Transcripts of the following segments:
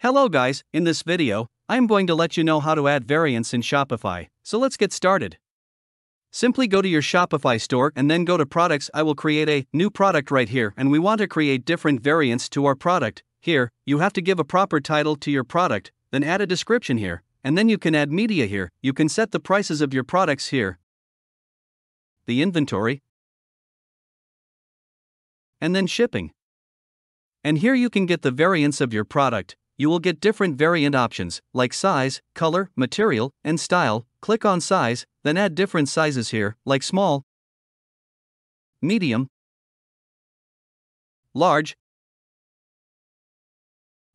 Hello guys, in this video, I'm going to let you know how to add variants in Shopify, so let's get started. Simply go to your Shopify store and then go to products. I will create a new product right here, and we want to create different variants to our product. Here, you have to give a proper title to your product, then add a description here, and then you can add media here. You can set the prices of your products here, the inventory, and then shipping. And here you can get the variants of your product. You will get different variant options, like size, color, material, and style. Click on size, then add different sizes here, like small, medium, large,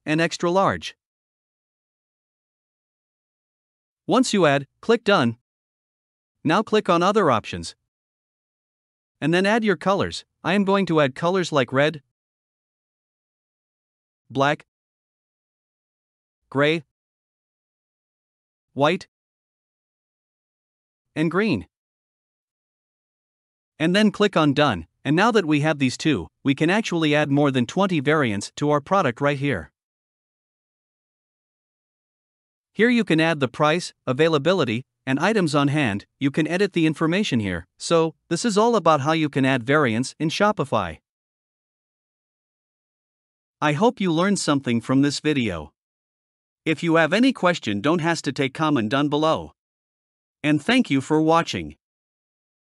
and extra large. Once you add, click Done. Now click on Other Options. And then add your colors. I am going to add colors like red, black, gray, white, and green. And then click on Done. And now that we have these two, we can actually add more than 20 variants to our product right here. Here you can add the price, availability, and items on hand. You can edit the information here. So, this is all about how you can add variants in Shopify. I hope you learned something from this video. If you have any question, don't hesitate to comment down below. And thank you for watching.